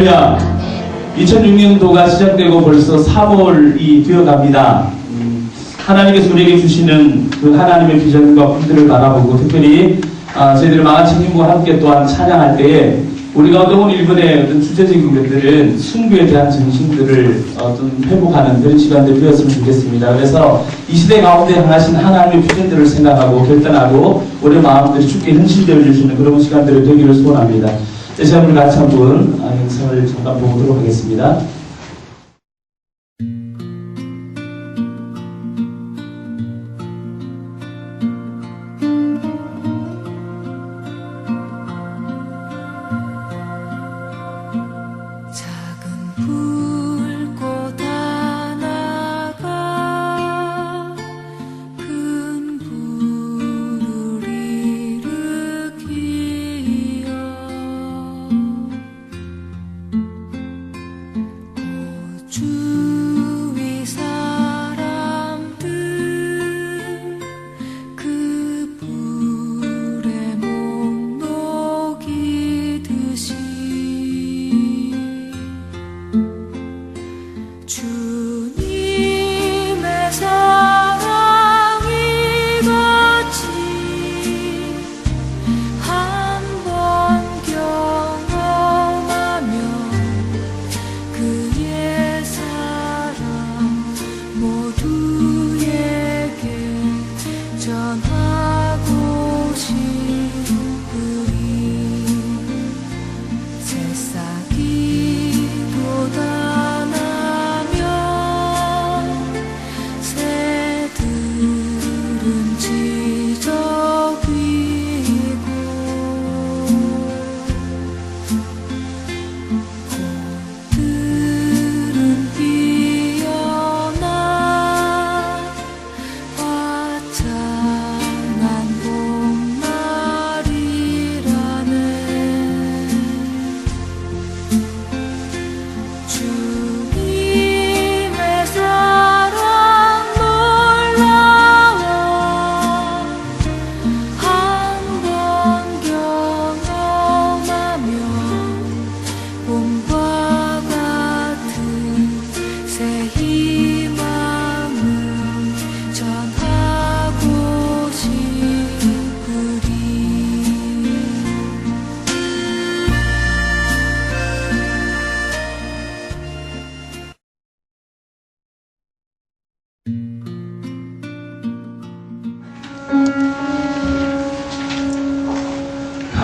할렐루야. 2006년도가 시작되고 벌써 3월이 되어갑니다. 하나님께서 우리에게 주시는 그 하나님의 비전과 꿈들을 바라보고 특별히 저희들의 망아친님과 함께 또한 찬양할 때에 우리가 어떤 일본의 어떤 주제적인 것들은 승부에 대한 정신들을 어떤 회복하는 그런 시간들 되었으면 좋겠습니다. 그래서 이 시대 가운데 향하신 하나님의 비전들을 생각하고 결단하고 우리 마음들이 주께 헌신되어 주시는 그런 시간들이 되기를 소원합니다. 제가 오늘 같이 한번 영상을 잠깐 보도록 하겠습니다.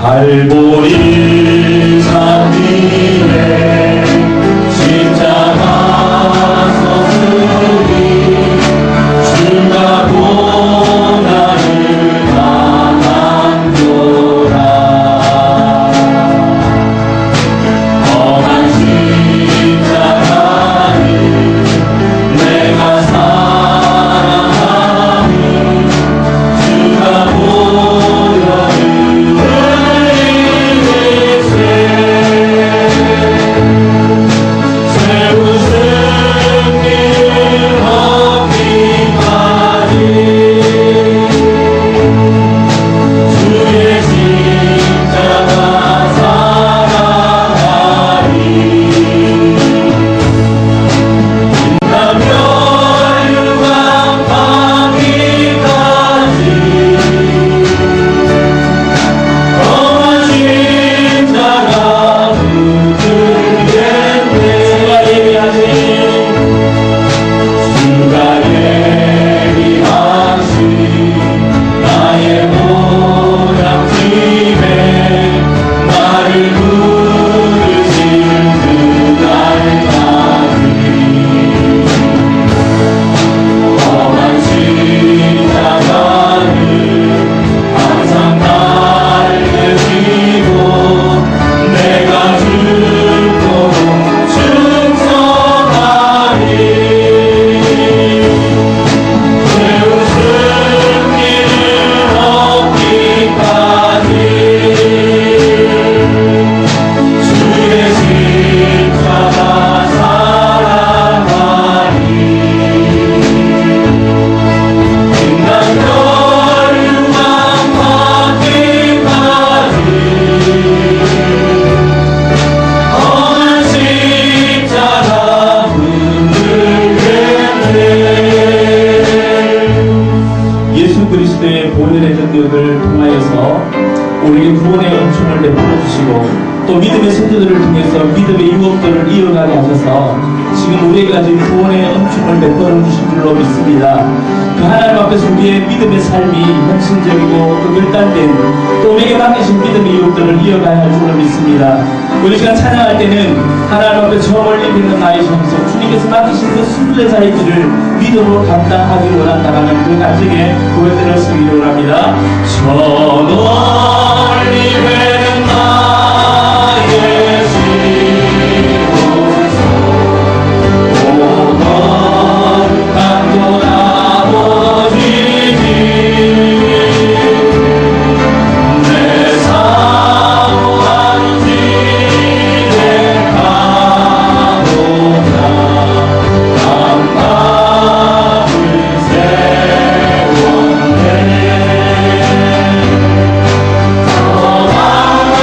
갈보리 산 위에 십자가 서슬이 주가 고난을 당한도라. 험한 십자가를 내가 사랑하니 주가 보혈을 풀어주시고 또 믿음의 선조들을 통해서 믿음의 유업들을 이어가게 하셔서 지금 우리에게 가진 구원의恩축을 베풀어 주신 줄로 믿습니다. 그 하나님 앞에서 우리의 믿음의 삶이 헌신적이고 또 결단된 또 우리에게 맡기신 믿음의 유업들을 이어가야 할 줄로 믿습니다. 우리 시간 찬양할 때는 하나님 앞에 저 멀리 있는 나의 정성 주님께서 맡기신 그 순례자의 길을 믿음으로 감당하기 원한다는 그 간증의 고백들을 쓰기를 원합니다. 저 멀리 있는 나의 시온성 오건 강도 아버지니 내 사모하는 길에 가보자 감각을 세웠네 저 강한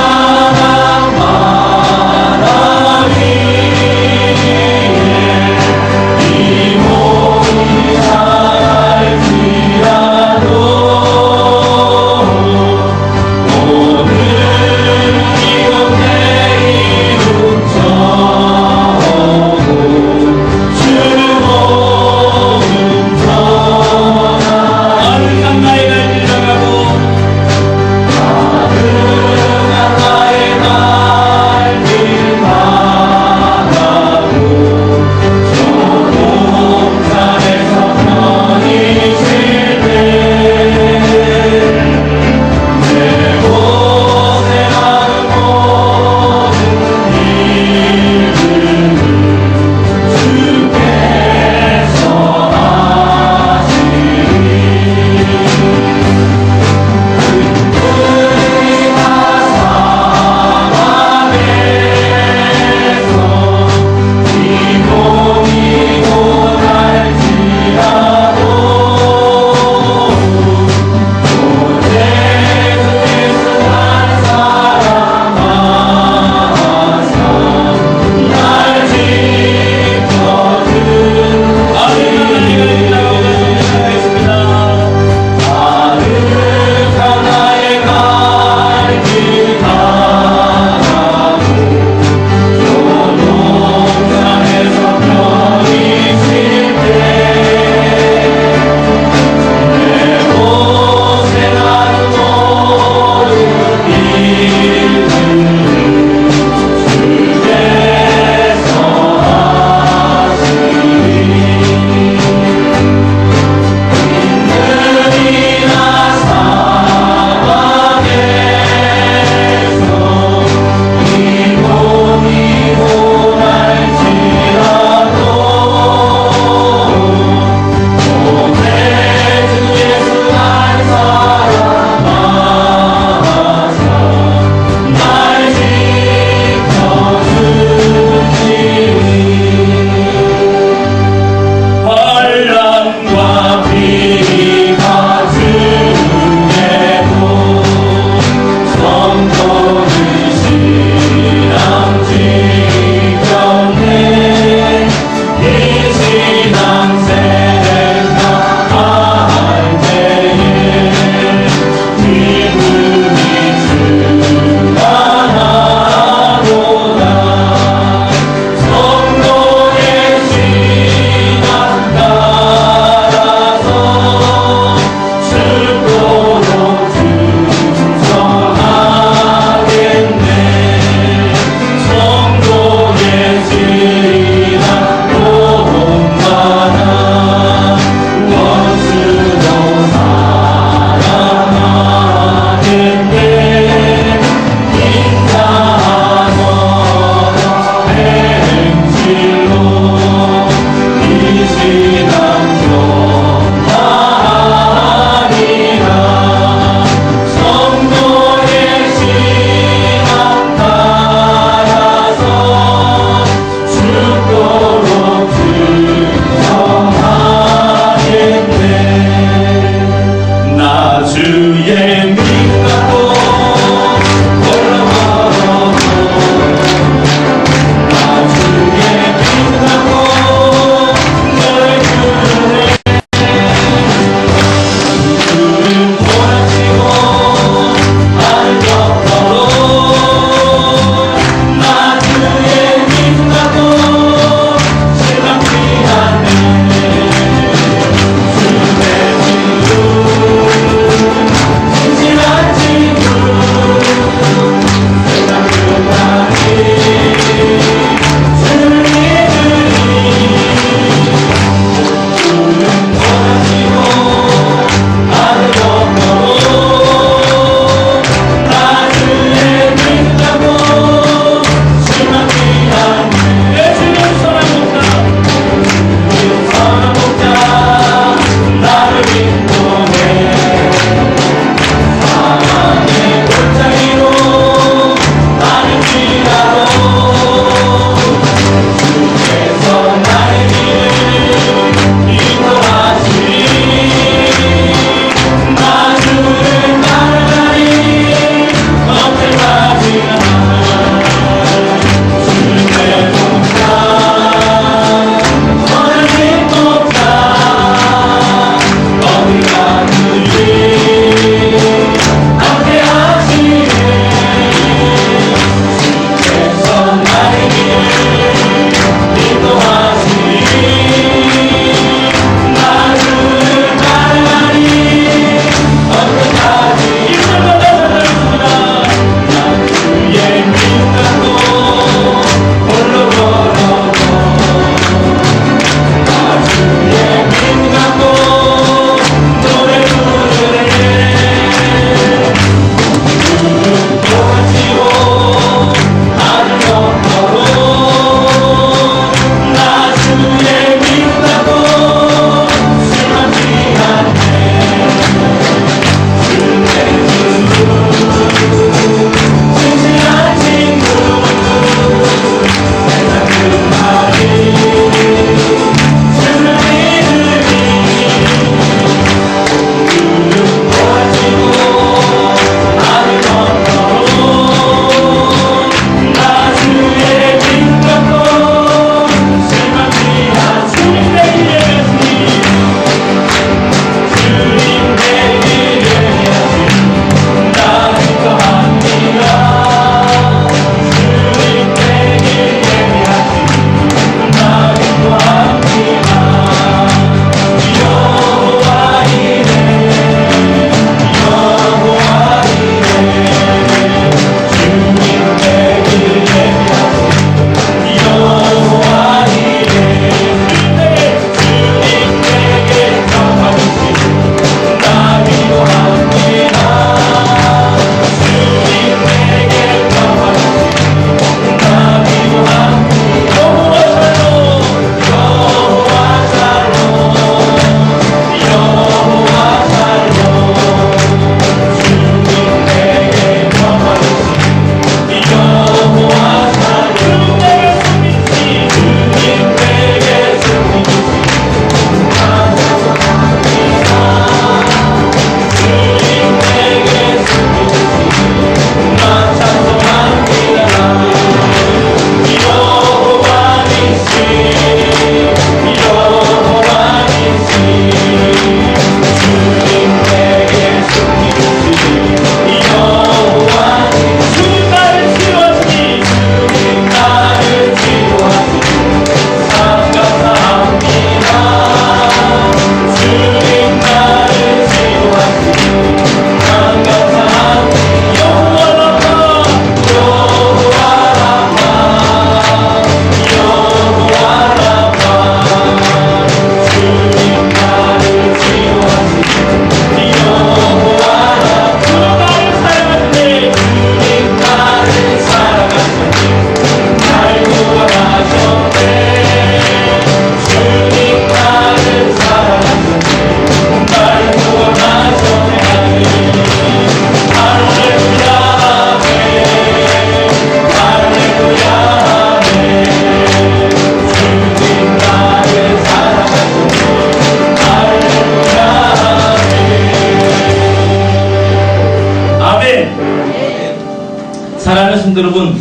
사랑하는 성도 여러분,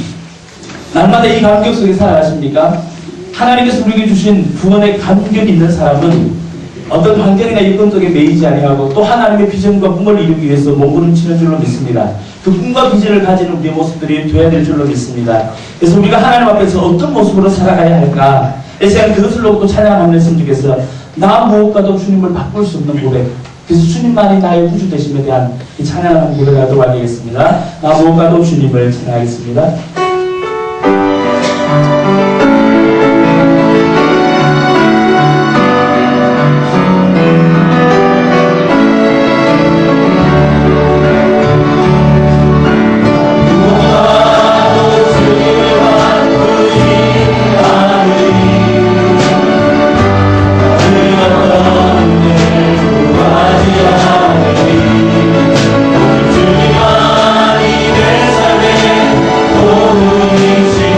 날마다 이 감격 속에 살아가십니까? 하나님께서 우리에게 주신 구원의 감격이 있는 사람은 어떤 환경이나 여건 속에 매이지 아니하고 또 하나님의 비전과 꿈을 이루기 위해서 몸부림치는 줄로 믿습니다. 그 꿈과 비전을 가지는 우리의 모습들이 되어야 될 줄로 믿습니다. 그래서 우리가 하나님 앞에서 어떤 모습으로 살아가야 할까? 이 시간 그것을 놓고 찬양하면 좋겠어요. 나 무엇과도 주님을 바꿀 수 없는 고백. 그래서 주님만이 나의 구주 되심에 대한 이 찬양하는 고백하도록 하겠습니다. 나 무엇과도 주님을 찬양하겠습니다. 주님만이 내 삶의 도움이시니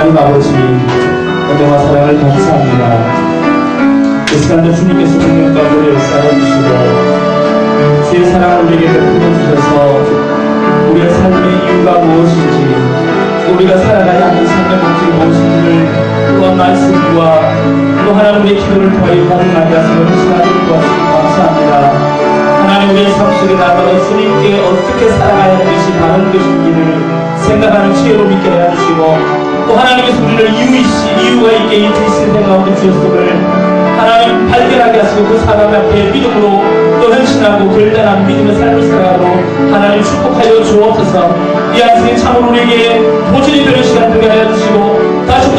하나님 아버지 은혜와 사랑을 감사합니다. 이 시간도 주님께서 성령 가운데 역사해 주시고 주의 사랑을 우리에게 베풀어 주셔서 우리의 삶의 이유가 무엇인지 우리가 살아가야 하는 삶의 목적이 무엇인지를 또한 말씀과 또 하나님의 기도를 통하여 확인하게 하시는 시간을 도와주시고 감사합니다. 하나님 우리의 삶 속에 나아가 주님께 어떻게 살아가야 하는 것이 바른 것인지를 생각하는 지혜로 믿게 해주시고 또 하나님께서 우리를 이유가 있게 이 세상 가운데 주셨음을 하나님 발견하게 하시고 그 사람 앞에 믿음으로 또 헌신하고 결단한 믿음의 삶을 살아가도록 하나님 축복하여 주옵소서. 이 안생에 참으로 우리에게 도전이 되는 시간 되게 하여 주시고 다시 또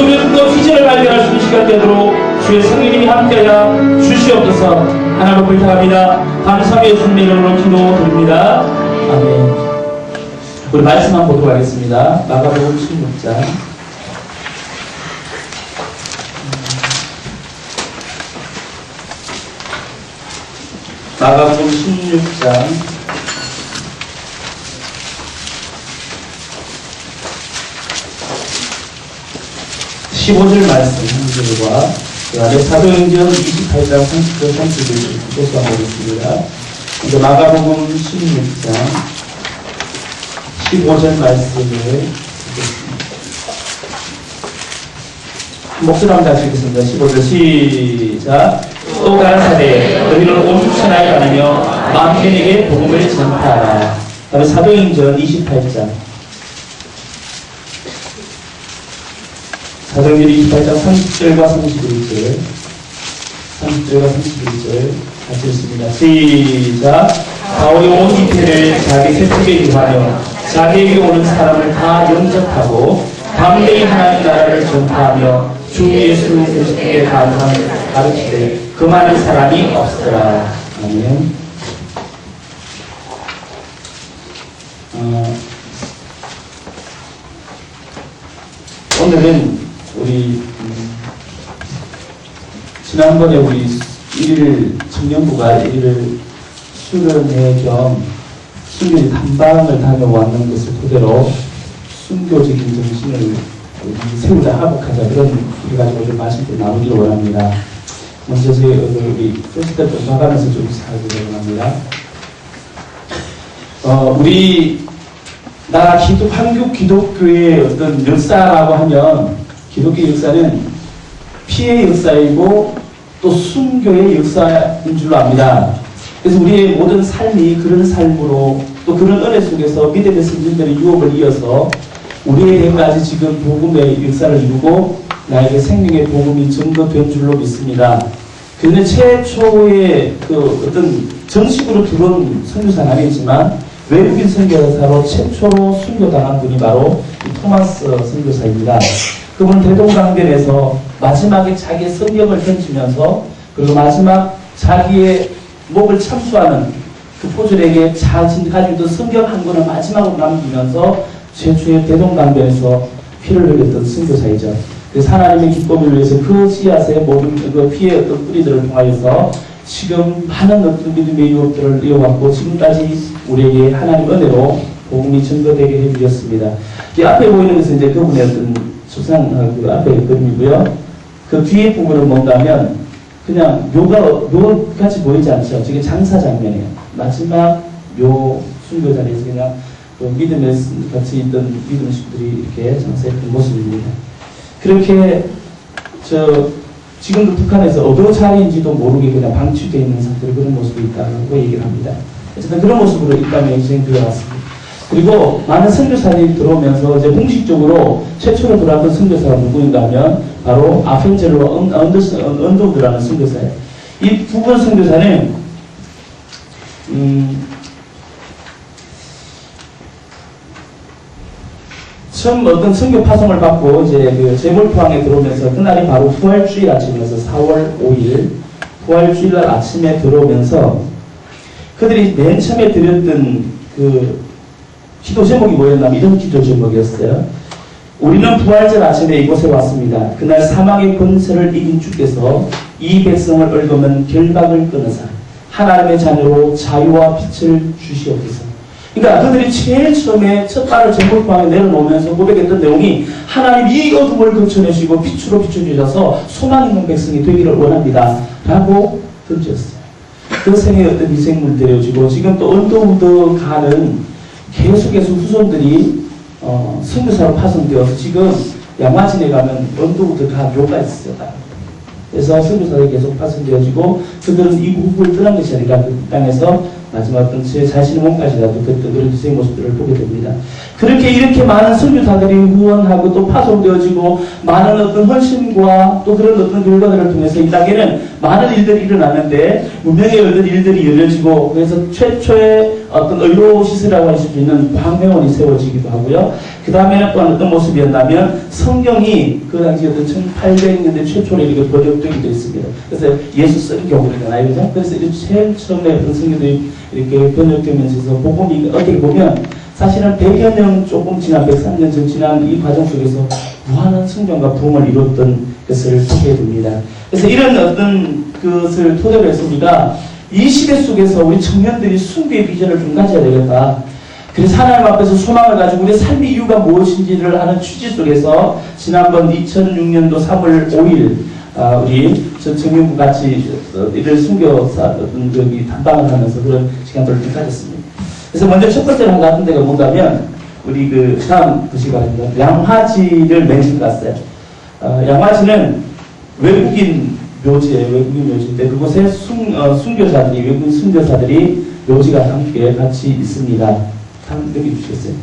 비전을 발견할 수 있는 시간 되도록 주의 성령님이 함께하여 주시옵소서. 하나님 부탁합니다. 감사의 예수님의 이름으로 기도드립니다. 아멘. 우리 말씀 한번 보도록 하겠습니다. 마가복음 16장. 마가복음 16장 15절 말씀 한절과 그 안에 사도행전 28장 30절 31절 교수한 보겠습니다. 이제 마가복음 16장 15절 말씀을 읽겠습니다. 목소리 한번 다시 읽겠습니다. 15절 시작. 또 가라사대 너희는 온 천하에 가느며 만민에게 복음을 전파하라. 다음에 사도행전 28장 사도행전 28장 30절과 31절 30절과 31절 같이 읽습니다. 시작. 바울이 온 이태를 자기 세축에 유하며 자기에게 오는 사람을 다 영접하고 담대히 하나님 나라를 전파하며 주 예수 그리스도의 간사함을 가르치되 그 많은 사람이 없더라. 아멘. 오늘은 우리 지난번에 우리 1일 청년부가 1일 수련회 겸 순교지 탐방을 다녀왔는 것을 토대로 순교적인 정신을 세우자 하복하자 그런 일 가지고 좀 말씀을 나누기를 원합니다. 먼저 우리 프로스트 봐가면서 좀 살펴보려고 합니다. 우리 나라 한국 기독교의 어떤 역사라고 하면 기독교 역사는 피해의 역사이고 또 순교의 역사인 줄로 압니다. 그래서 우리의 모든 삶이 그런 삶으로 또 그런 은혜 속에서 믿음의 선진들의 유업을 이어서 우리에게까지 지금 복음의 역사를 이루고 나에게 생명의 복음이 증거된 줄로 믿습니다. 그런데 최초의 그 어떤 정식으로 들어온 선교사는 아니지만 외국인 선교사로 최초로 순교당한 분이 바로 토마스 선교사입니다. 그분은 대동강변에서 마지막에 자기의 성경을 던지면서 그리고 마지막 자기의 목을 참수하는 그 포졸에게 가지고 있던 성경 한 권을 마지막으로 남기면서 최초의 대동강변에서 피를 흘렸던 선교사이죠. 그래서 하나님의 기쁨을 위해서 그 씨앗의 모든 그 피의 어떤 뿌리들을 통하여서 지금 많은 어떤 믿음의 유업들을 이어왔고 지금까지 우리에게 하나님 은혜로 복음이 증거되게 해주셨습니다. 이 앞에 보이는 것은 이제 그분의 어떤 수상 그 앞에 그림이고요. 그 뒤에 부분은 뭔가면 그냥 묘같이 보이지 않죠. 저게 장사 장면이에요. 마지막 묘 순교 자리에서 그냥 그 믿음에 같이 있던 믿음식들이 이렇게 장사했던 모습입니다. 그렇게 지금도 북한에서 어느 자리인지도 모르게 그냥 방치되어 있는 상태로 그런 모습이 있다고 얘기를 합니다. 어쨌든 그런 모습으로 이 땅에 인생되어 왔습니다. 그리고 많은 선교사들이 들어오면서 이제 공식적으로 최초로 들어왔던 선교사가 누구인가 하면 바로 아펜젤로 언더우드라는 선교사예요. 이 두 분 선교사는 처음 어떤 선교 파송을 받고 이제 그 제물포항에 들어오면서 그날이 바로 부활주일 아침이어서 4월 5일 부활주일날 아침에 들어오면서 그들이 맨 처음에 드렸던 그 기도 제목이 뭐였냐면 이런 기도 제목이었어요. 우리는 부활절 아침에 이곳에 왔습니다. 그날 사망의 권세를 이긴 주께서 이 백성을 얽으면 결박을 끊으사 하나님의 자녀로 자유와 빛을 주시옵소서. 그러니까 그들이 제일 처음에 첫 발을 전복방에 내려놓으면서 고백했던 내용이 하나님 이 어둠을 거쳐내시고 빛으로 비춰주셔서 소망 있는 백성이 되기를 원합니다. 라고 던졌어요. 그 생에 어떤 희생물 되어지고 지금 또 언더우드 가는 계속해서 후손들이 선교사로 파송되어서 지금 양화진에 가면 언더우드 가 묘가 있어요. 그래서 선교사들이 계속 파송되어지고 그들은 이 후국을 떠난 것이 아니라 그 땅에서 마지막 어떤 제 자신의 몸까지라도 그런 희생 모습들을 보게 됩니다. 그렇게 이렇게 많은 선교사들이 후원하고 또 파송되어지고 많은 어떤 헌신과 또 그런 어떤 결과들을 통해서 이 땅에는 많은 일들이 일어났는데 문명의 어떤 일들이 열려지고 그래서 최초의 어떤 의료 시설이라고 할 수 있는 광회원이 세워지기도 하고요. 그 다음에는 또 어떤 모습이었냐면 성경이 그 당시 어떤 1800년대 최초로 이렇게 번역되기도 했습니다. 그래서 예수 쓴 경우잖아요. 그죠? 그래서 이렇게 제일 처음에 어떤 성경들이 이렇게 번역되면서 복음이 어떻게 보면 사실은 100여 년 조금 지난 103년 전 지난 이 과정 속에서 무한한 성장과 부흥을 이뤘던 것을 보게 됩니다. 그래서 이런 어떤 것을 토대로 해서 우리가 이 시대 속에서 우리 청년들이 숭배의 비전을 좀 가져야 되겠다. 그래서 하나님 앞에서 소망을 가지고 우리의 삶의 이유가 무엇인지를 하는 취지 속에서 지난번 2006년도 3월 5일 우리 저 청년부 같이 이를 순교사 어떤 저기 담당을 하면서 그런 시간들을 좀 가졌습니다. 그래서 먼저 첫 번째로 한 같은 데가 뭔가면 우리 그 다음 도시가입니다. 양화지를 맨신 갔어요. 양화지는 외국인 묘지예요. 외국인 묘지인데 그곳에 순교사들이 외국인 순교사들이 묘지가 함께 같이 있습니다. 한번 넘겨주시겠어요?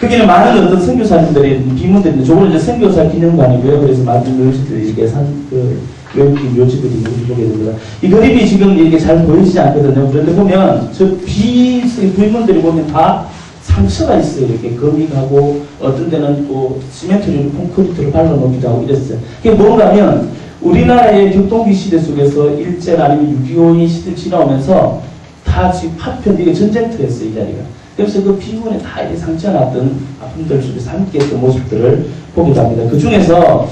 거기는 많은 어떤 선교사님들이 비문들인데 저거는 이제 선교사 기념관이고요. 그래서 많은 묘지들이 이렇게 외국인 묘지들이 우리 보게 됩니다. 이 그림이 지금 이렇게 잘 보이지 않거든요. 그런데 보면 저 비문들이 보면 다 상처가 있어요. 이렇게 거미가고 어떤 데는 또 시멘트를 콘크리트를 발라놓기도 하고 이랬어요. 그게 뭔가 하면 우리나라의 교통기 시대 속에서 일제나 아니면 6.25의 시대 지나오면서 다 지금 파편 이게 전쟁터였어요. 이 자리가. 그래서 그 피부에 다 이렇게 상처났던 아픔들 속에서 함께 했던 모습들을 보기도 합니다. 그 중에서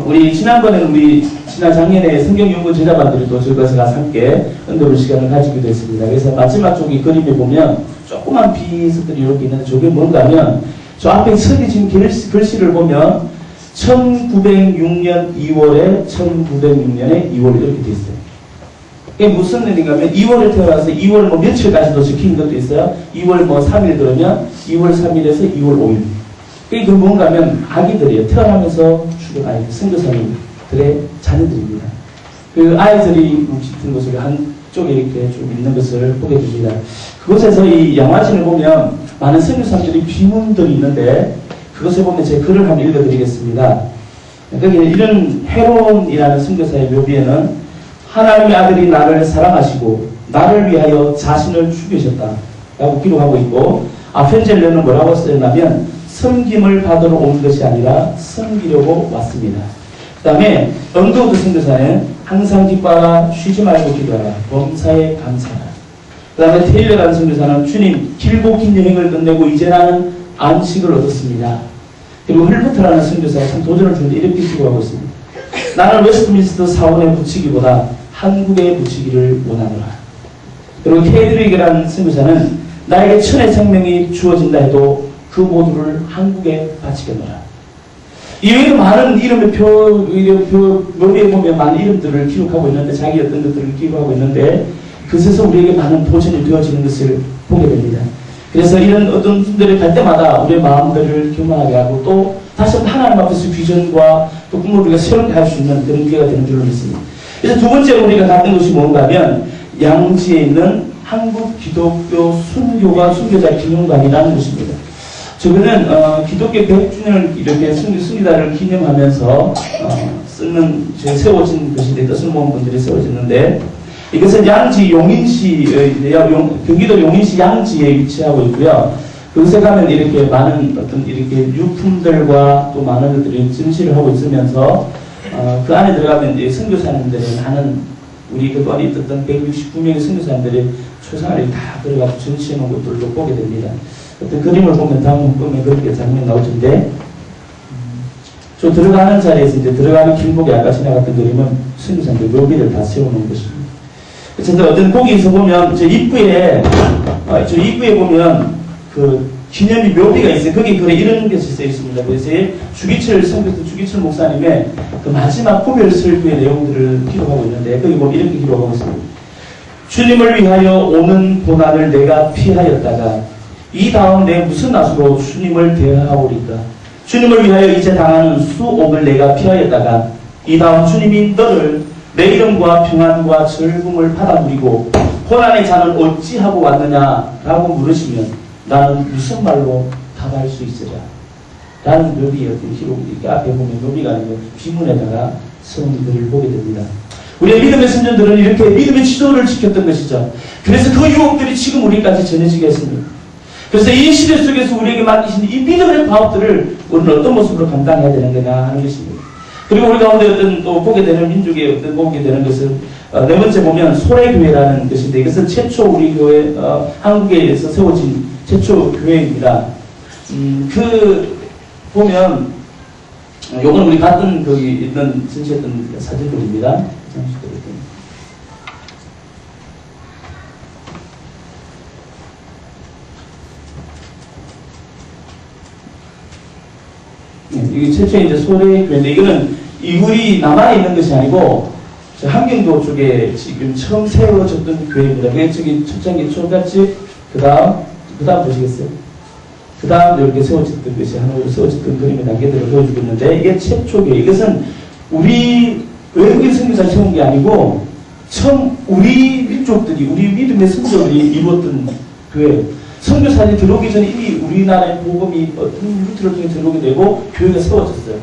우리 지난번에는 우리 지난 작년에 성경연구 제자반들이 또 저것에 가서 함께 언더블 시간을 가지기도 했습니다. 그래서 마지막 쪽에 그림에 보면 조그만 비석들이 이렇게 있는데 저게 뭔가 하면 저 앞에 새겨진 글씨를 보면 1906년 2월에 1906년에 2월 이렇게 돼 있어요. 이게 무슨 일인가 하면 2월에 태어나서 2월 뭐 며칠까지도 적힌 것도 있어요. 2월 뭐 3일 그러면 2월 3일에서 2월 5일. 그게 뭔가 하면 아기들이에요. 태어나면서 죽은 아이들, 선교사님들의 자녀들입니다. 그 아이들이 묵직한 것을 한쪽에 이렇게 좀 있는 것을 보게 됩니다. 그곳에서 이 양화진을 보면 많은 선교사님들이 비문들이 있는데 그것을 보면 제 글을 한번 읽어드리겠습니다. 거기에 이런 헤론이라는 선교사의 묘비에는 하나님의 아들이 나를 사랑하시고 나를 위하여 자신을 죽이셨다 라고 기록하고 있고 현재는 뭐라고 쓰였냐면 섬김을 받으러 온 것이 아니라 섬기려고 왔습니다. 그 다음에 언더우드 선교사는 항상 기뻐하라 쉬지 말고 기도하라 범사에 감사하라. 그 다음에 테일러라는 선교사는 주님 길고 긴 여행을 끝내고 이제 나는 안식을 얻었습니다. 그리고 힐버트라는 선교사가 참 도전을 주는데 이렇게 기도하고 있습니다. 나는 웨스트민스터 사원에 붙이기보다 한국에 붙이기를 원하노라. 그리고 케이드리그라는 선교사는 나에게 천의 생명이 주어진다 해도 그 모두를 한국에 바치겠노라. 이외에도 많은 이름의 묘비에 보면 많은 이름들을 기록하고 있는데 자기 어떤 것들을 기록하고 있는데 그것에서 우리에게 많은 도전이 되어지는 것을 보게 됩니다. 그래서 이런 어떤 분들이 갈 때마다 우리의 마음들을 교만하게 하고 또 다시 한번 하나님 앞에서 비전과 또 꿈을 우리가 새롭게 할 수 있는 그런 기회가 되는 줄로 믿습니다. 그래서 두 번째로 우리가 갔던 곳이 뭔가 하면 양지에 있는 한국 기독교 순교가 순교자 기념관이라는 곳입니다. 저거는 기독교 100주년을 이렇게 순교다를 기념하면서 세워진 것인데 뜻을 모은 분들이 세워졌는데 이것은 양지 용인시 경기도 용인시 양지에 위치하고 있고요. 그곳에 가면 이렇게 많은 어떤 이렇게 유품들과 또 많은 것들이 전시를 하고 있으면서 그 안에 들어가면 이제 선교사님들이 많은 우리 그동안 있었던 169명의 선교사님들이 초상화를 다 들어가서 전시해 놓은 것들도 보게 됩니다. 어떤 그림을 보면 다음 보면 그렇게 장면이 나올 텐데 저 들어가는 자리에서 이제 들어가는 길목에 아까 지나갔던 그림은 선교사님들 묘비를 다 세워놓은 것입니다. 어쨌든 어떤 거기에서 보면 저 입구에 보면 그 기념비 묘비가 있어요. 거기 그래 이런 게 써 있습니다. 그래서 주기철 성교사 주기철 목사님의 그 마지막 구별 설교의 내용들을 기록하고 있는데 거기 보면 이렇게 기록하고 있습니다. 주님을 위하여 오는 고난을 내가 피하였다가 이 다음 내 무슨 낯으로 주님을 대하오리까? 주님을 위하여 이제 당하는 수옥을 내가 피하였다가 이 다음 주님이 너를 내 이름과 평안과 즐거움을 받아 누리고 고난의 잔을 어찌하고 왔느냐라고 물으시면 나는 무슨 말로 답할 수 있으랴? 라는 묘비의 어떤 기록이 이렇게 앞에 보면 묘비가 아니고 비문에다가 성들을 보게 됩니다. 우리의 믿음의 선전들은 이렇게 믿음의 지도를 지켰던 것이죠. 그래서 그 유혹들이 지금 우리까지 전해지게 했습니다. 그래서 이 시대 속에서 우리에게 맡기신 이 믿음의 과업들을 우리는 어떤 모습으로 감당해야 되는 거냐 하는 것입니다. 그리고 우리 가운데 어떤 또 보게 되는 민족의 어떤 보게 되는 것은 네 번째 보면 소래교회라는 것인데 이것은 최초 우리 교회 한국에서 세워진 최초 교회입니다. 그 보면 요건 우리 같은 거기 있던 전시했던 사진들입니다. 이게 최초의 이제 소래교회인데 이거는 이굴이 남한에 있는 것이 아니고 함경도 쪽에 지금 처음 세워졌던 교회입니다. 그게 저기 첫 장에 초같이 그 다음 보시겠어요? 그 다음 이렇게 세워졌던 것이 하나로 세워졌던 그림의 단계들을 보여주고 있는데 이게 최초 교회. 이것은 우리 외국인 선교사를 세운 게 아니고 처음 우리 민족들이 우리 믿음의 선조들이 이루었던 교회예요. 선교사들이 들어오기 전에 이미 우리나라의 복음이 어떤 루트를 통해 들어오게 되고 교회가 세워졌어요.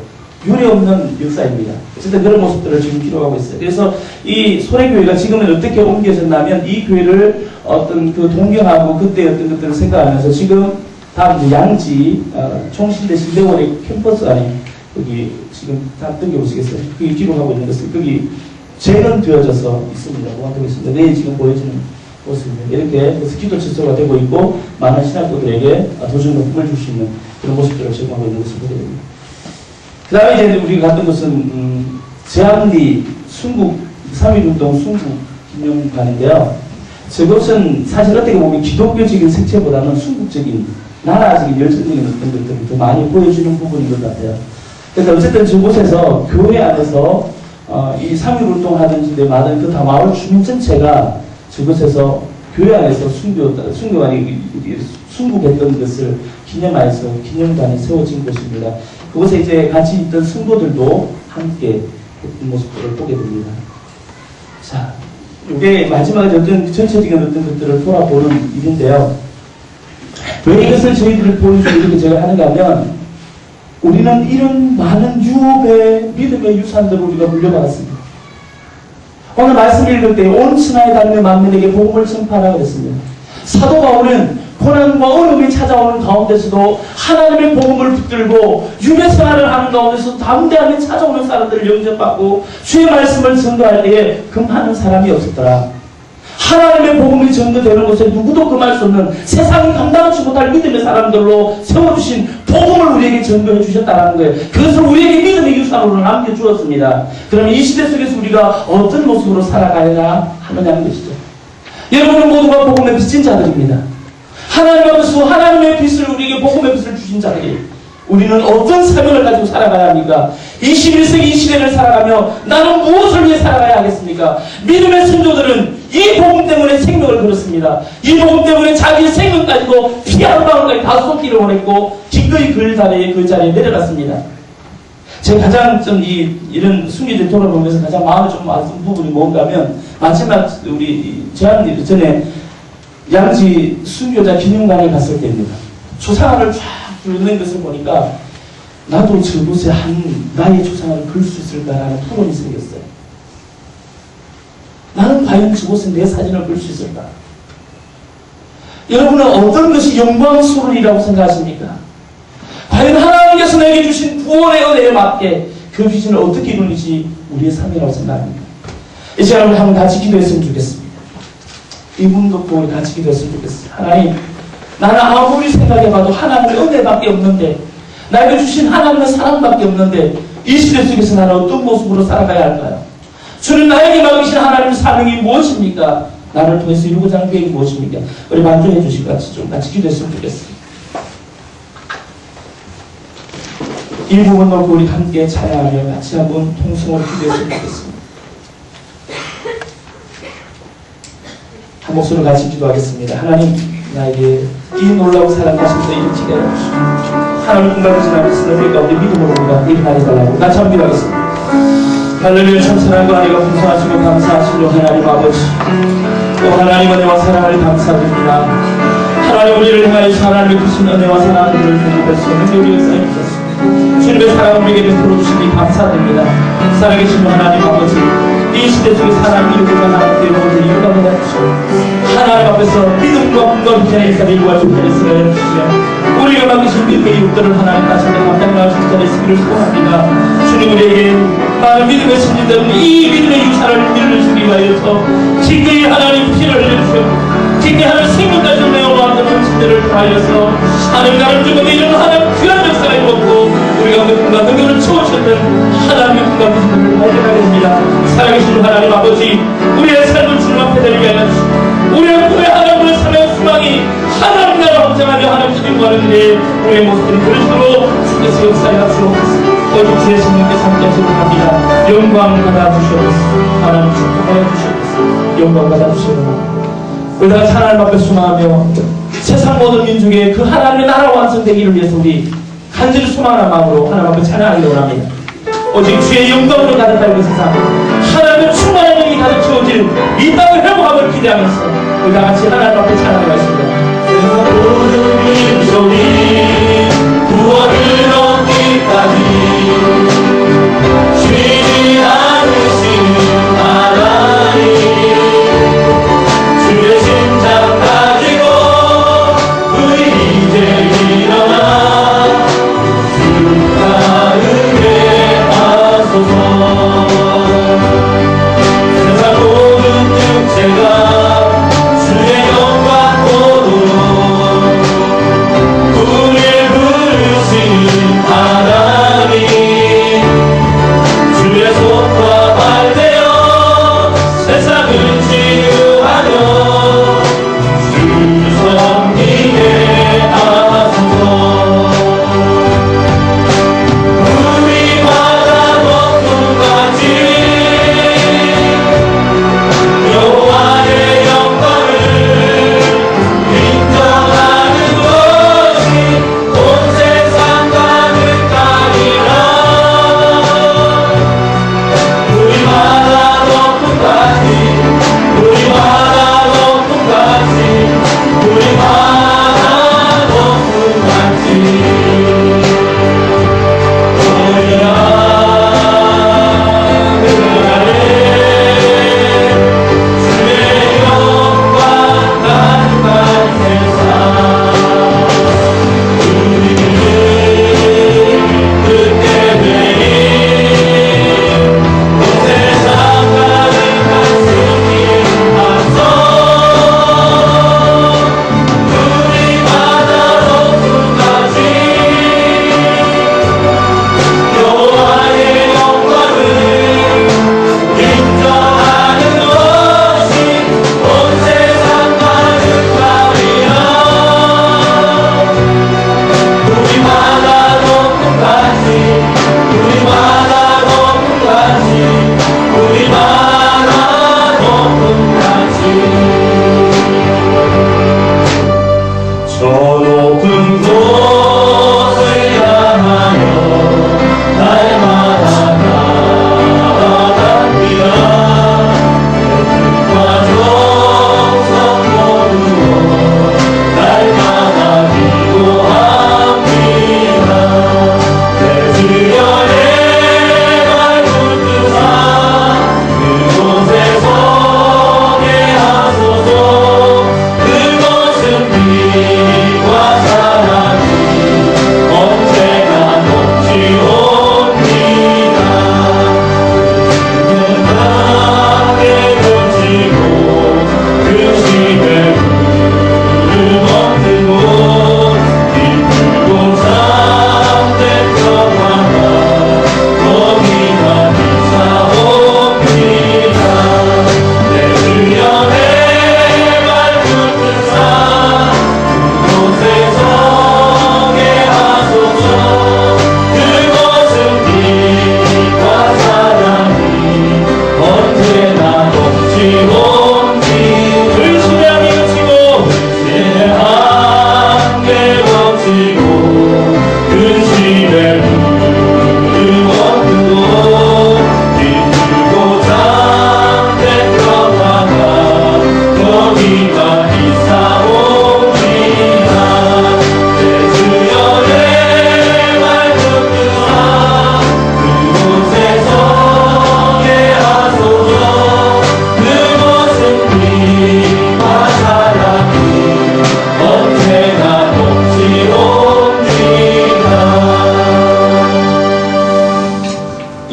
유례없는 역사입니다. 어쨌든 그런 모습들을 지금 기록하고 있어요. 그래서 이 소래교회가 지금은 어떻게 옮겨졌냐면 이 교회를 어떤 그 동경하고 그때 어떤 것들을 생각하면서 지금 다음 이제 양지 총신대 신대원의 캠퍼스 안에 거기 지금 다 뜯겨보시겠어요? 거기 기록하고 있는 것을 거기 재건되어져서 있습니다. 보관되고 있습니다. 내일 지금 보여지는 모습입니다. 이렇게 그래서 기도 질서가 되고 있고 많은 신학도들에게 도전과 꿈을 줄 수 있는 그런 모습들을 제공하고 있는 것을 보게 됩니다. 그 다음에 이제 우리가 갔던 것은 제암리 순국 3.1운동 순국 기념관인데요. 저것은 사실 어떻게 보면 기독교적인 색채보다는 순국적인 나라적인 열정적인 어떤 것들을 더 많이 보여주는 부분인 것 같아요. 그래서 어쨌든 저곳에서 교회 안에서 이 3.1운동 하든지 마든 그 다 마을 주민 전체가 저곳에서 교회 안에서 순교관이 순국했던 것을 기념하여서 기념관이 세워진 곳입니다. 그곳에 이제 같이 있던 성도들도 함께 했던 모습들을 보게 됩니다. 자, 이게 마지막에 어떤 전체적인 어떤 것들을 돌아보는 일인데요. 왜 이것을 저희들을 보여주고 이렇게 제가 하는가 하면 우리는 이런 많은 유업의 믿음의 유산들을 우리가 물려받았습니다. 오늘 말씀 읽을 때 온 천하에 다니며 만민에게 복음을 전파하라 그랬습니다. 사도 바울은 고난과 어려움이 찾아오는 가운데서도 하나님의 복음을 붙들고 유배 생활을 하는 가운데서 담대하게 찾아오는 사람들을 영접받고 주의 말씀을 전도할 때에 금하는 사람이 없었더라. 하나님의 복음이 전도되는 곳에 누구도 금할 수 없는 세상이 감당하지 못할 믿음의 사람들로 세워주신 복음을 우리에게 전도해 주셨다는 거예요. 그것을 우리에게 믿음의 유산으로 남겨주었습니다. 그러면 이 시대 속에서 우리가 어떤 모습으로 살아가야 하느냐는 것이죠. 여러분은 모두가 복음의 빚진 자들입니다. 하나님 앞에서 하나님의 빛을 우리에게 복음의 빛을 주신 자들이 우리는 어떤 사명을 가지고 살아가야 합니까? 21세기 이 시대를 살아가며 나는 무엇을 위해 살아가야 하겠습니까? 믿음의 성도들은 이 복음 때문에 생명을 걸었습니다. 이 복음 때문에 자기의 생명까지도 피 한 방울까지 다 쏟기를 원했고 기꺼이 그 자리에 내려갔습니다. 제가 가장 좀 이런 순기를 돌아보면서 가장 마음에 좀 아픈 부분이 뭔가 하면 마지막 우리 제한 전에 양지 순교자 기념관에 갔을 때입니다. 초상화를 쫙 긁는 것을 보니까 나도 저곳에 나의 초상화를 그릴 수 있을까라는 토론이 생겼어요. 나는 과연 저곳에 내 사진을 그릴 수 있을까? 여러분은 어떤 것이 영광스러운이라고 생각하십니까? 과연 하나님께서 내게 주신 구원의 은혜에 맞게 그 비전을 어떻게 이루는지 우리의 삶이라고 생각합니다. 이 시간에 우리 한번 같이 기도했으면 좋겠습니다. 이분도 우리 같이 기도했으면 좋겠어요. 하나님, 나는 아무리 생각해봐도 하나님의 은혜밖에 없는데 나에게 주신 하나님의 사랑밖에 없는데 이 시대 속에서 나는 어떤 모습으로 살아가야 할까요? 주는 나에게 맡기신 하나님의 사명이 무엇입니까? 나를 통해서 이루고자 하는 계획이 무엇입니까? 우리 반주해 주실 것 같이 좀 같이 기도했으면 좋겠습니다. 이 부분 놓고 우리 함께 찬양하며 같이 한번 통성으로 기도했으면 좋겠습니다. 한 목소리로 같이 기도하겠습니다. 하나님, 나에게 이 놀라운 사랑하심도 일으키게 해주시고 하나님 공간을 지나면서 너희 가운데 믿음으로 우리가 일어나게 달라고 같이 한번 기도하겠습니다. 할렐루야. 참사랑과 은혜가 풍성하시고 감사하시며 하나님 아버지, 또 하나님 은혜와 사랑을 감사드립니다. 하나님 우리를 향하여서 하나님의 크신 은혜와 사랑을 베풀 수 있는 우리 역사에 주셨습니다. 주님의 사랑을 우리에게 베풀어 주시니 감사드립니다. 살아계신 하나님 아버지, 이 시대 속에 사람이 이루고자 하는 대목을 이유가 되시고 하나님 앞에서 믿음과 꿈과 비전의 일사를 이루어 주시는 시간을 주시며 우리가 맡기신 믿음의 이웃들을 하나님 다시 한번 감당할 수 있는 시기를 소원합니다. 주님 우리에게 많은 믿음의 신진들은 이 믿음의 유산을 밀어주시기 위하여서 기꺼이 하나님 피를 흘려주시고 기꺼이 하나님 생명까지 내어놓았던 음식들을 다하여서 하나님 나를 죽음에 이런 하나님 귀한 역사를 이루었고 우리가 믿음과 능력을 채워주셨던 하나님의 꿈과 비전을 발견하게 됩니다. 살아계신 하나님 아버지, 우리의 삶을 주님 앞에 드리게 하시고 우리의 꿈의 하나님의 삶의 수망이 하나님 나라 확장하며 하나님 주님 구하는데 우리의 모습들이 그리스도로 주께서 역사에 합시옵소서. 오직 주의 성령께서 함께 하시길 바랍니다. 영광 받아주시옵소서. 하나님 축복하여 주시옵소서. 영광 받아주시옵소서. 우리가 하나님 앞에 수망하며 세상 모든 민족의 그 하나님의 나라 완성되기를 위해서 우리 간절히 소망하는 마음으로 하나님 앞에 찬양하기를 원합니다. 오직 주의 영광으로 가득한 그 세상, 하나님의 충만한 영이 가득 채워질 이 땅의 회복함을 기대하면서 우리 다같이 하나님 앞에 찬양하겠습니다. 모든 민족이 구원을 얻기까지 쉬지 않으시는 하나님, 주의 심장 가지고 우리 이제 일어나 수고하게 하소서. 세상 모든 육체가 주의 영광 보도록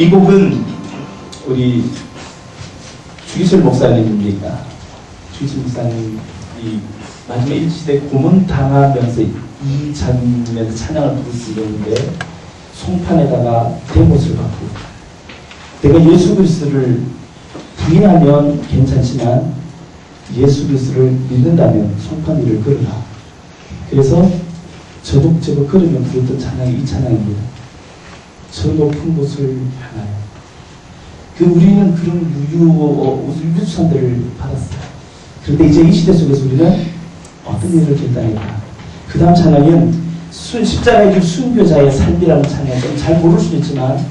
이 곡은 우리 주기철 목사님입니까? 주기철 목사님 이 마지막 일시대 고문 당하면서 이 장면에서 찬양을 부를 수 있는데 송판에다가 대못을 받고 내가 예수 그리스도를 부인하면 괜찮지만 예수 그리스도를 믿는다면 송판 위를 걸으라. 그래서 저벅저벅 걸으면 부르던 찬양이 이 찬양입니다. 저 높은 곳을 향하여. 우리는 그런 유유상들을 받았어요. 그런데 이제 이 시대 속에서 우리는 어떤 일을 결단할까? 그 다음 찬양은 십자가의 길 순교자의 삶이라는 찬양. 좀 잘 모를 수도 있지만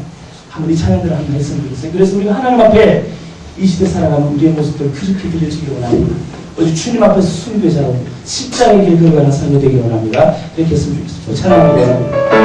한번 이 찬양들을 한번 했으면 좋겠어요. 그래서 우리가 하나님 앞에 이 시대 살아가는 우리의 모습들을 그렇게 들려주기를 원합니다. 어제 주님 앞에서 순교자로 십자가의 길 걸어가는 삶이 되기를 원합니다. 그렇게 했으면 좋겠습니다. 찬양합니다.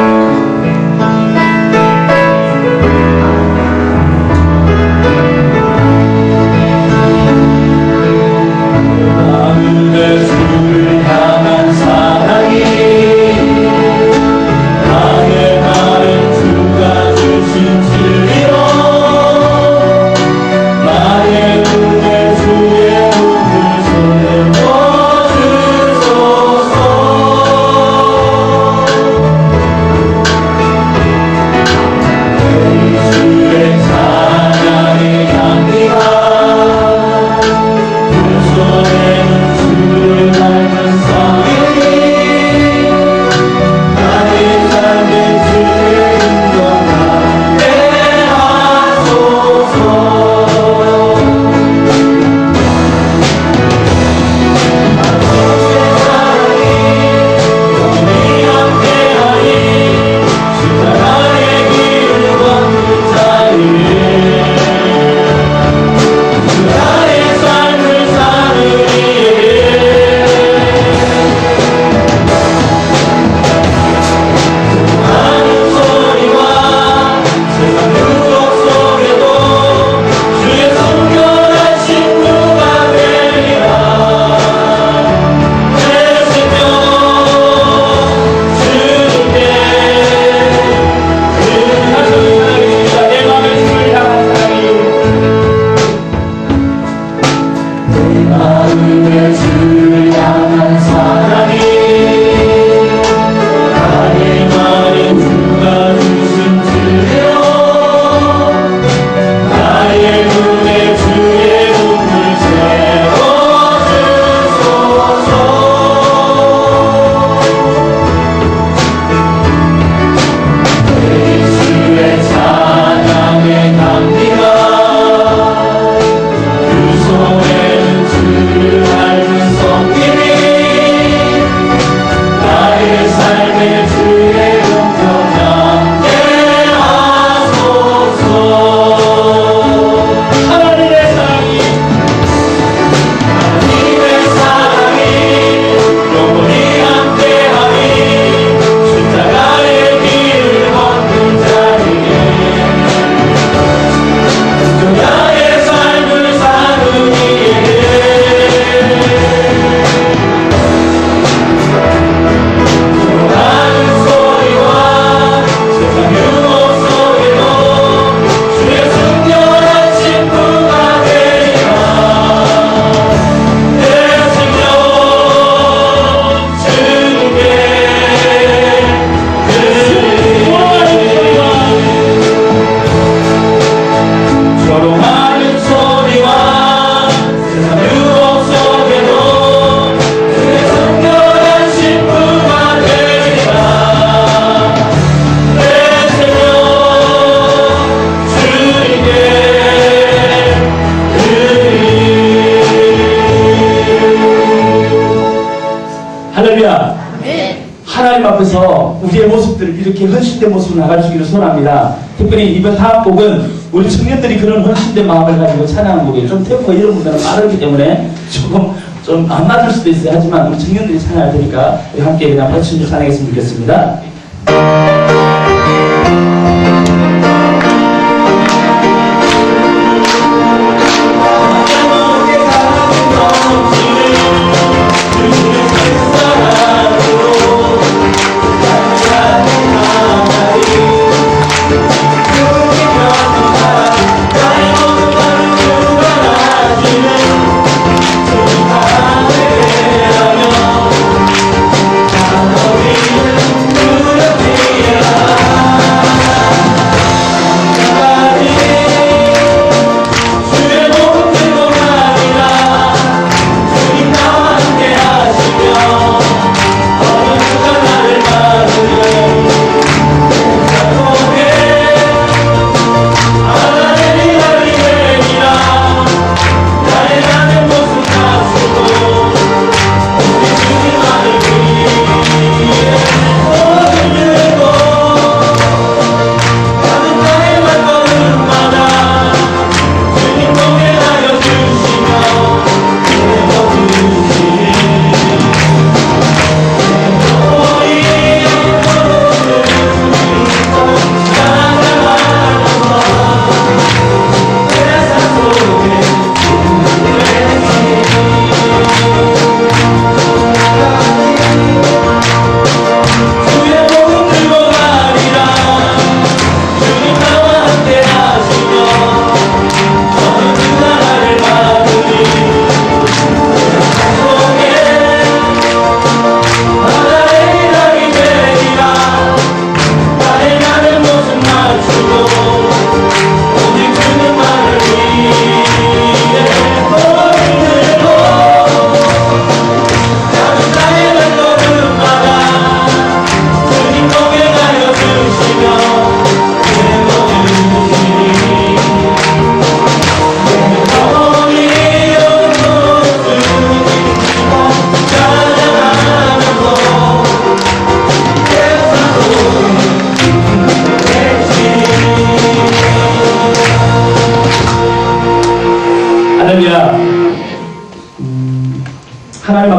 하나님 앞에서 우리의 모습들을 이렇게 헌신된 모습으로 나가주기를 소원합니다. 특별히 이번 다음 곡은 우리 청년들이 그런 헌신된 마음을 가지고 찬양하는 곡이에요. 좀 템포가 이런 분들은 빠르기 때문에 조금 좀 안 맞을 수도 있어요. 하지만 우리 청년들이 찬양할 테니까 함께 그냥 박수 좀 찬양했으면 좋겠습니다.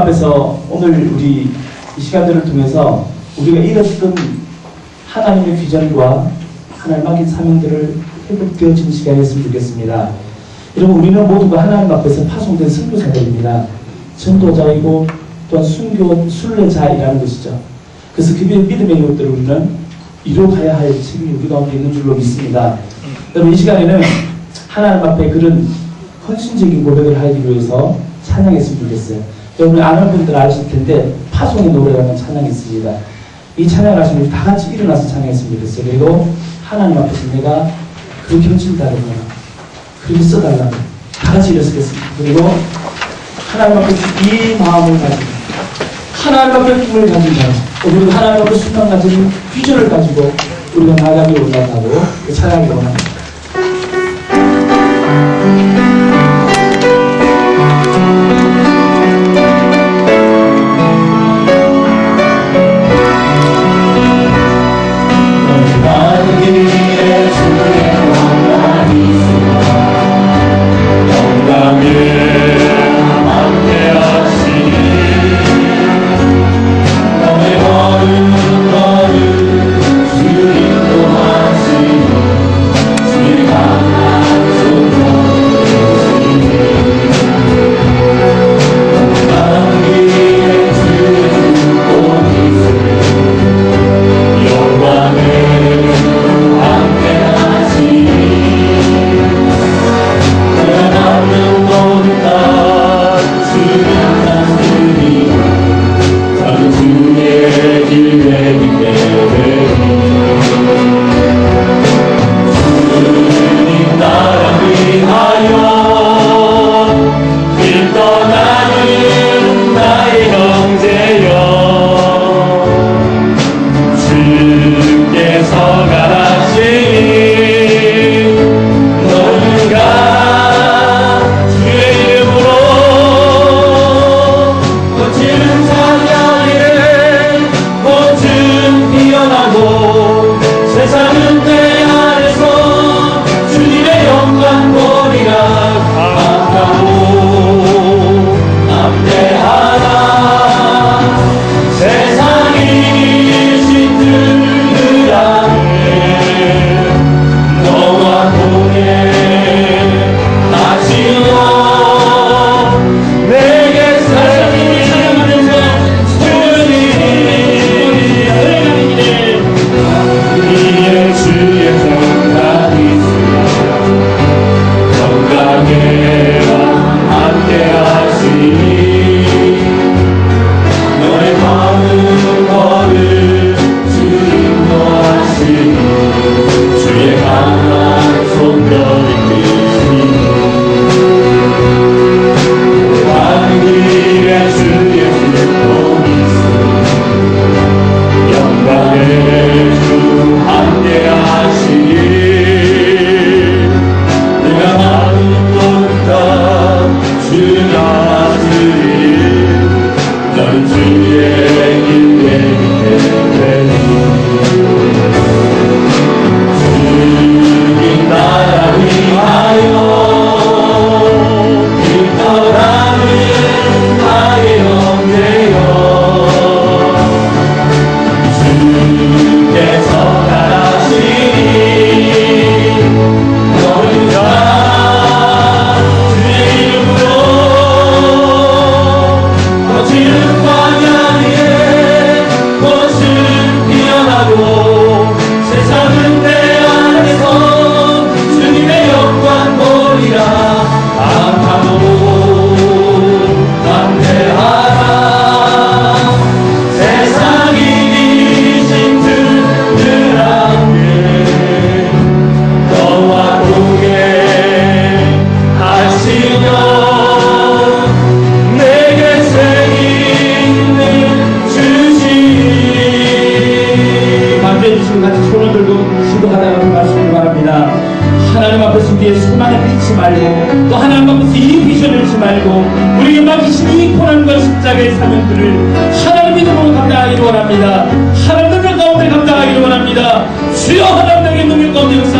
앞에서 오늘 우리 이 시간들을 통해서 우리가 잃었던 하나님의 비전과 하나님 맡긴 사명들을 회복되어지는 시간이었으면 좋겠습니다. 여러분, 우리는 모두가 하나님 앞에서 파송된 선교사들입니다. 전도자이고 또한 순례자이라는 것이죠. 그래서 그 믿음의 이것들을 우리는 이루어가야 할 책임이 우리 가운데 있는 줄로 믿습니다. 여러분, 이 시간에는 하나님 앞에 그런 헌신적인 고백을 하기 위해서 찬양했으면 좋겠어요. 여러분, 아는 분들 아실 텐데 파송의 노래라는 찬양이 있습니다. 이 찬양을 하시면 우리 다 같이 일어나서 찬양했으면 좋겠어요. 그리고 하나님 앞에서 내가 그렇게 헌신달라고 그렇게 써달라고 다 같이 일어서겠습니다. 그리고 하나님 앞에 이 마음을 가지고 하나님 앞에 꿈을 가진 자로 그리고 하나님 앞에 순간 가진 비전을 가지고 우리가 나아가기 원한다고 찬양하기 원합니다. 우리의 소망을 잃지 말고 또 하나님 앞에서 이 비전을 잃지 말고 우리에게 맡기신 이 고난과 십자가의 사명들을 하나님 믿음으로 감당하기를 원합니다. 하나님의 가운데 감당하기를 원합니다. 주여 하나님의 능력 가운데 역사